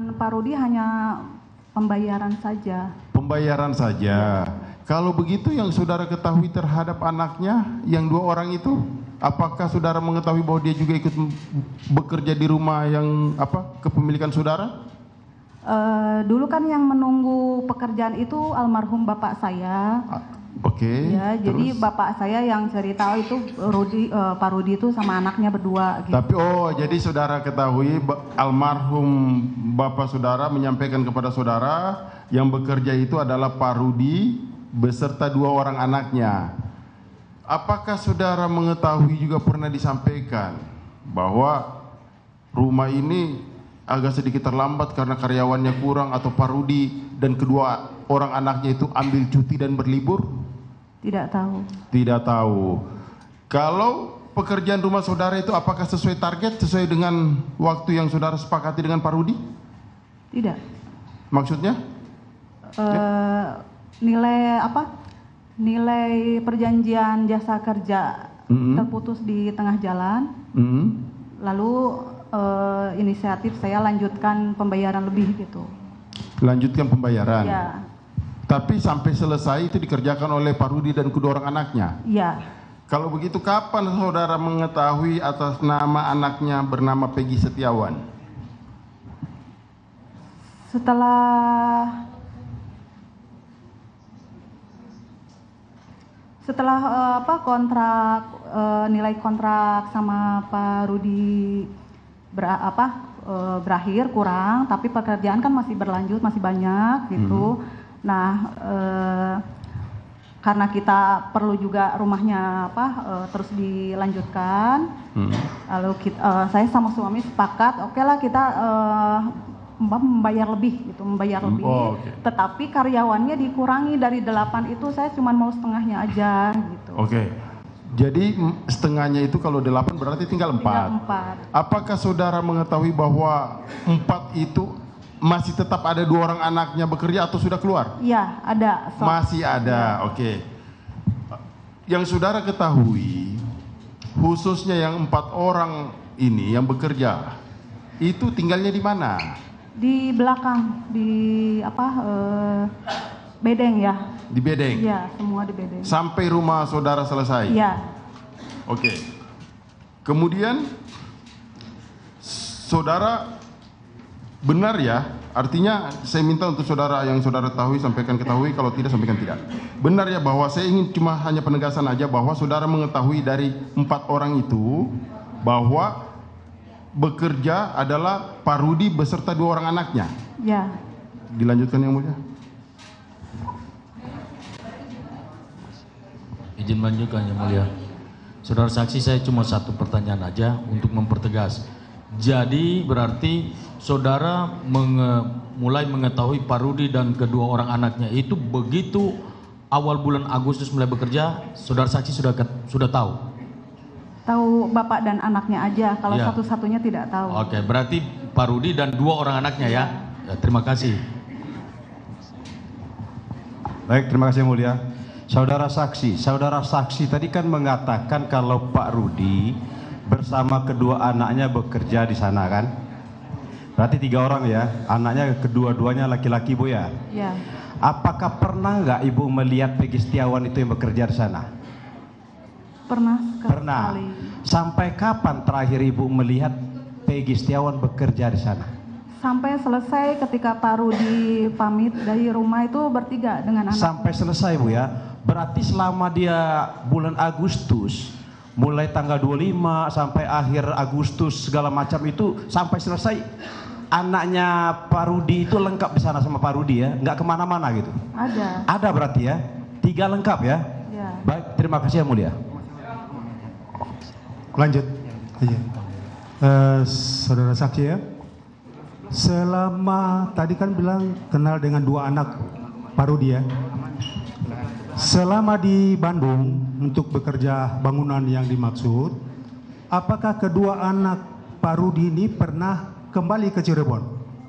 dengan Pak Rudi hanya pembayaran saja. Pembayaran saja. Kalau begitu yang saudara ketahui terhadap anaknya yang 2 orang itu, apakah saudara mengetahui bahwa dia juga ikut bekerja di rumah yang kepemilikan saudara? Dulu kan yang menunggu pekerjaan itu almarhum bapak saya. Oke. Ya, jadi terus? bapak saya yang cerita itu Pak Rudi itu sama anaknya berdua. Gitu. Tapi jadi saudara ketahui almarhum bapak saudara menyampaikan kepada saudara yang bekerja itu adalah Pak Rudi beserta 2 orang anaknya. Apakah saudara mengetahui juga pernah disampaikan bahwa rumah ini agak sedikit terlambat karena karyawannya kurang atau Pak Rudi dan kedua orang anaknya itu ambil cuti dan berlibur? Tidak tahu. Tidak tahu. Kalau pekerjaan rumah saudara itu apakah sesuai target, sesuai dengan waktu yang saudara sepakati dengan Pak Rudi? Tidak. Maksudnya? Nilai perjanjian jasa kerja terputus di tengah jalan. Lalu inisiatif saya lanjutkan pembayaran lebih gitu. Lanjutkan pembayaran. Ya. Tapi sampai selesai itu dikerjakan oleh Pak Rudi dan kedua orang anaknya. Iya. Kalau begitu kapan saudara mengetahui atas nama anaknya bernama Peggy Setiawan? Setelah kontrak nilai kontrak sama Pak Rudi berakhir kurang, tapi pekerjaan kan masih berlanjut, masih banyak gitu. Nah, karena kita perlu juga rumahnya terus dilanjutkan, lalu saya sama suami sepakat, oke lah kita membayar lebih gitu, Tetapi karyawannya dikurangi dari 8 itu, saya cuma mau setengahnya aja gitu. Oke. Jadi setengahnya itu kalau 8 berarti tinggal 4. Tinggal 4. Apakah saudara mengetahui bahwa 4 itu masih tetap ada 2 orang anaknya bekerja atau sudah keluar? Iya, ada. Masih ada, oke. Yang saudara ketahui, khususnya yang 4 orang ini yang bekerja, itu tinggalnya di mana? Di belakang, di bedeng ya. Di bedeng? Iya, semua di bedeng. Sampai rumah saudara selesai? Iya. Oke. Kemudian, saudara benar ya, artinya saya minta untuk saudara yang saudara ketahui, kalau tidak sampaikan tidak. Benar ya bahwa saya ingin cuma hanya penegasan aja bahwa saudara mengetahui dari 4 orang itu bahwa bekerja adalah Pak Rudi beserta 2 orang anaknya. Ya. Dilanjutkan yang mulia. Izin melanjutkan yang mulia. Saudara saksi, saya cuma satu pertanyaan aja untuk mempertegas. Jadi berarti saudara mulai mengetahui Pak Rudi dan kedua orang anaknya itu begitu awal bulan Agustus mulai bekerja, saudara saksi sudah tahu? Tahu bapak dan anaknya aja, kalau Ya. satu-satunya tidak tahu. Oke, berarti Pak Rudi dan 2 orang anaknya ya. Ya, terima kasih. Baik, terima kasih yang mulia. Saudara saksi tadi kan mengatakan kalau Pak Rudi bersama kedua anaknya bekerja di sana kan? Berarti 3 orang ya, anaknya kedua-duanya laki-laki Bu ya? Ya. Apakah pernah nggak Ibu melihat Peggy Setiawan itu yang bekerja di sana? Pernah Pernah. sekali. Sampai kapan terakhir Ibu melihat Peggy Setiawan bekerja di sana? Sampai selesai ketika Pak Rudi pamit dari rumah itu bertiga dengan anak. Sampai selesai Bu ya? Berarti selama dia bulan Agustus, mulai tanggal 25 sampai akhir Agustus segala macam itu sampai selesai, anaknya Pak Rudi itu lengkap di sana sama Pak Rudi ya? Nggak kemana-mana gitu? Ada. Ada berarti ya? 3 lengkap ya? Ya. Baik, terima kasih yang mulia. Lanjut. Iya. Saudara saksi ya. Selama tadi kan bilang kenal dengan 2 anak Pak Rudi ya. Selama di Bandung untuk bekerja bangunan yang dimaksud, apakah kedua anak Pak Rudi ini pernah kembali ke Cirebon?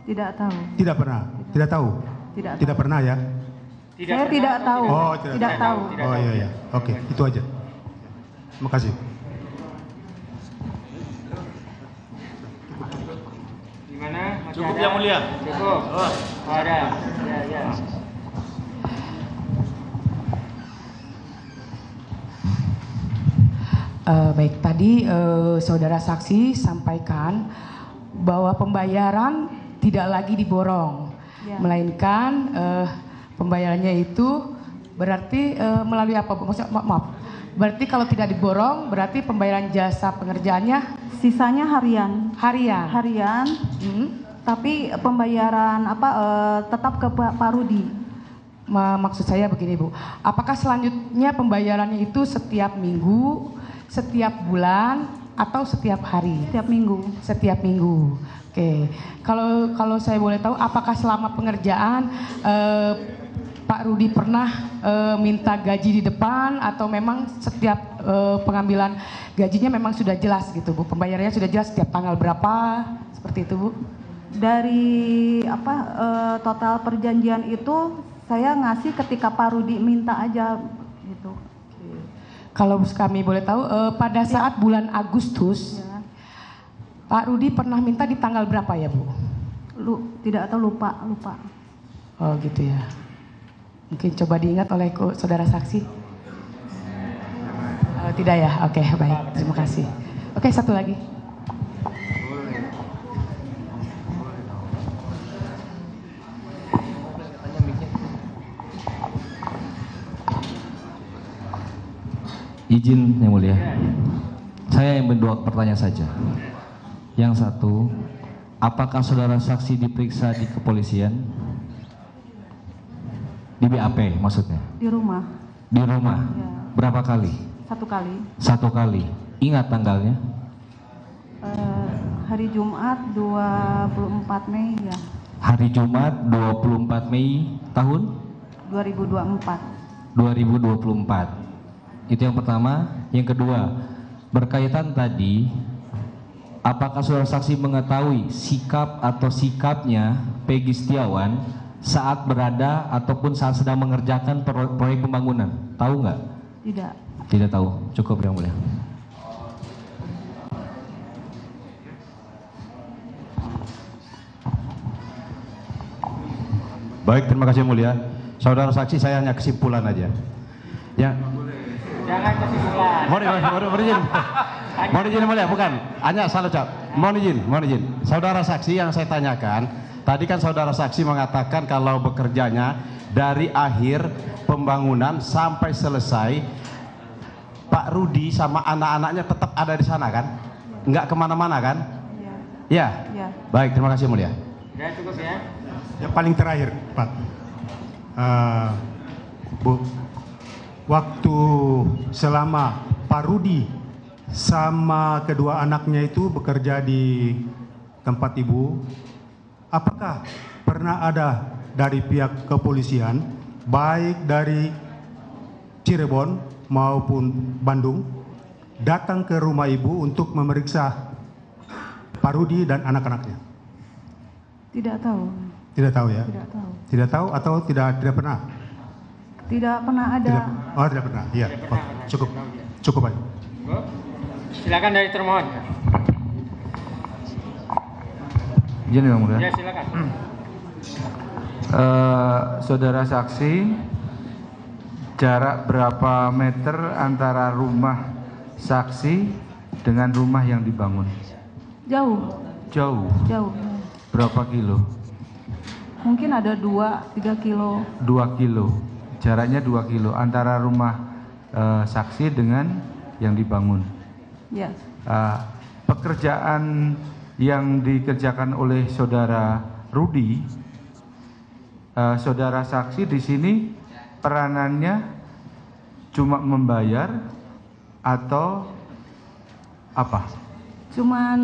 Tidak tahu. Tidak pernah. Tidak tahu. Tidak pernah ya. Saya tidak tahu. Oh, tidak tahu. Oh iya. Oke, itu aja. Terima kasih. Cukup Yang Mulia. Cukup. Oh, ada. Ya. Baik, tadi saudara saksi sampaikan bahwa pembayaran tidak lagi diborong, melainkan pembayarannya itu berarti melalui apa? Maaf, berarti kalau tidak diborong berarti pembayaran jasa pengerjaannya Sisanya harian. harian. Tapi pembayaran tetap ke Pak Rudi. Maksud saya begini Bu, apakah selanjutnya pembayarannya itu setiap minggu, setiap bulan, atau setiap hari? Setiap minggu. Setiap minggu. Oke. Kalau saya boleh tahu, apakah selama pengerjaan Pak Rudi pernah minta gaji di depan, atau memang setiap pengambilan gajinya memang sudah jelas gitu Bu? Pembayarannya sudah jelas setiap tanggal berapa, seperti itu Bu? Dari total perjanjian itu saya ngasih ketika Pak Rudi minta aja gitu. Kalau kami boleh tahu, pada saat bulan Agustus, Pak Rudi pernah minta di tanggal berapa ya Bu? Tidak tahu, lupa. Oh gitu ya. Mungkin coba diingat oleh saudara saksi. Tidak ya? Oke, baik. Terima kasih. Oke, satu lagi. Izin Yang Mulia, saya yang berdua pertanyaan saja. Yang satu, apakah saudara saksi diperiksa di kepolisian? Di BAP maksudnya? Di rumah. Di rumah? Ya. Berapa kali? 1 kali. 1 kali. Ingat tanggalnya? Hari Jumat 24 Mei ya. Hari Jumat 24 Mei tahun? 2024. 2024. Itu yang pertama. Yang kedua, berkaitan tadi, apakah saudara saksi mengetahui sikap atau sikapnya Peggy Setiawan saat berada ataupun saat sedang mengerjakan proyek pembangunan? Tahu nggak? Tidak. Tidak tahu. Cukup Yang Mulia. Baik, terima kasih Yang Mulia. Saudara saksi, saya hanya kesimpulan aja. Ya. Jangan kesimpulan. Mohon izin Yang Mulia, bukan. Hanya salah ucap. Mohon izin. Saudara saksi, yang saya tanyakan, tadi kan saudara saksi mengatakan kalau bekerjanya dari akhir pembangunan sampai selesai, Pak Rudi sama anak-anaknya tetap ada di sana kan? Enggak kemana-mana kan? Ya. Baik, terima kasih Yang Mulia. Ya, cukup ya. Yang paling terakhir, Pak. Bu, waktu selama Pak Rudi sama kedua anaknya itu bekerja di tempat Ibu, apakah pernah ada dari pihak kepolisian, baik dari Cirebon maupun Bandung, datang ke rumah Ibu untuk memeriksa Pak Rudi dan anak-anaknya? Tidak tahu. Tidak tahu ya? Tidak tahu. Tidak tahu atau tidak pernah? Tidak pernah ada. Tidak pernah. Iya. Oh, cukup aja. Silakan dari termohon. Izin Yang Mulia. Ya, silakan. Saudara saksi, jarak berapa meter antara rumah saksi dengan rumah yang dibangun? Jauh. Jauh. Berapa kilo? Mungkin ada 2-3 kilo. 2 kilo. Jaraknya 2 kilo antara rumah saksi dengan yang dibangun. Ya. Pekerjaan yang dikerjakan oleh saudara Rudi, saudara saksi di sini peranannya cuma membayar atau apa? Cuman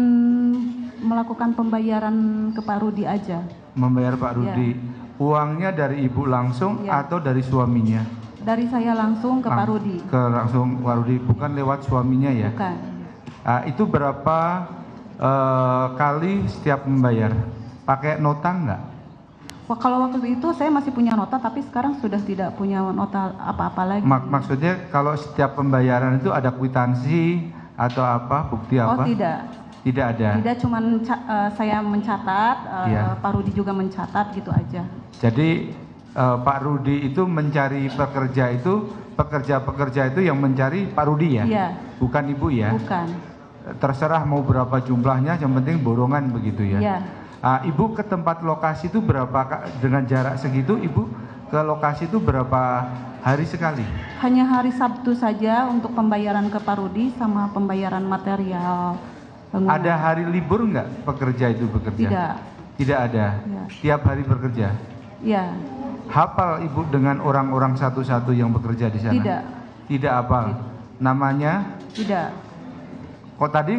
melakukan pembayaran ke Pak Rudi aja. Membayar Pak Rudi. Ya. Uangnya dari ibu langsung atau dari suaminya? Dari saya langsung ke Pak Rudi. Langsung Pak Rudi, bukan lewat suaminya ya? Bukan. Itu berapa kali setiap membayar? Pakai nota enggak? Wah, kalau waktu itu saya masih punya nota, tapi sekarang sudah tidak punya nota apa-apa lagi. Maksudnya kalau setiap pembayaran itu ada kwitansi atau apa, bukti apa? Oh tidak. Tidak ada. Tidak, cuman saya mencatat, Iya. Pak Rudi juga mencatat gitu aja. Jadi Pak Rudi itu mencari pekerja itu yang mencari Pak Rudi ya? Iya. Bukan Ibu ya? Bukan. Terserah mau berapa jumlahnya, yang penting borongan begitu ya? Iya. Ibu ke tempat lokasi itu berapa, dengan jarak segitu Ibu ke lokasi itu berapa hari sekali? Hanya hari Sabtu saja untuk pembayaran ke Pak Rudi sama pembayaran material bangunan. Ada hari libur nggak pekerja itu bekerja? Tidak. Tidak ada? Iya. Tiap hari bekerja? Iya. Hafal Ibu dengan orang-orang satu-satu yang bekerja di sana? Tidak. Tidak hafal? Namanya? Tidak. Kok tadi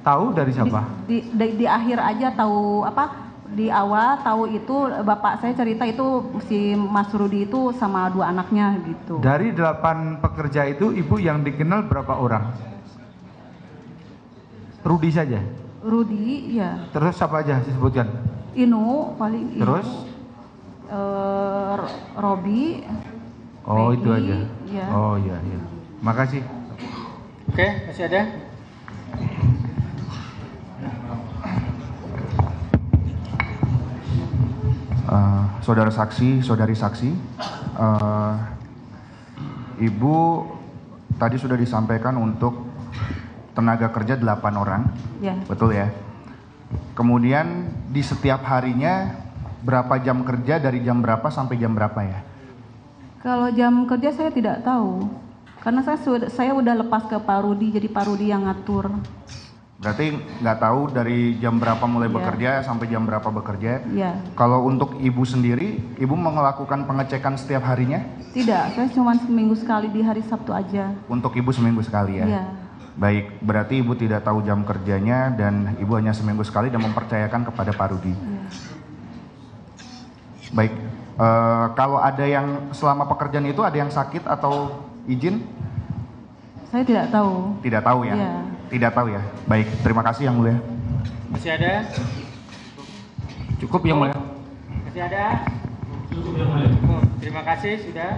tahu dari siapa? Di akhir aja tahu apa? Di awal tahu itu bapak saya cerita itu si Mas Rudi itu sama 2 anaknya gitu. Dari 8 pekerja itu Ibu yang dikenal berapa orang? Rudi saja? Rudi, ya. Terus siapa aja disebutkan? Inu paling. Terus? Robi. Oh Peggy, itu aja? ya. Oh iya, iya. Makasih. Oke, masih ada? Saudara saksi, saudari saksi, Ibu tadi sudah disampaikan untuk tenaga kerja 8 orang, Ya. betul ya? Kemudian di setiap harinya berapa jam kerja, dari jam berapa sampai jam berapa ya? Kalau jam kerja saya tidak tahu, karena saya udah lepas ke Pak Rudi, jadi Pak Rudi yang ngatur. Berarti nggak tahu dari jam berapa mulai Iya. bekerja sampai jam berapa bekerja? Ya. Kalau untuk Ibu sendiri, Ibu melakukan pengecekan setiap harinya? Tidak, saya cuma seminggu sekali di hari Sabtu aja. Untuk Ibu seminggu sekali ya? Iya. Baik, berarti Ibu tidak tahu jam kerjanya dan Ibu hanya seminggu sekali dan mempercayakan kepada Pak Rudi. Iya. Baik, kalau ada yang selama pekerjaan itu ada yang sakit atau izin? Saya tidak tahu. Tidak tahu ya? Iya. Tidak tahu ya? Baik, terima kasih Yang Mulia. Masih ada? Cukup Yang Mulia. Masih ada? Cukup Yang Mulia. Terima kasih sudah.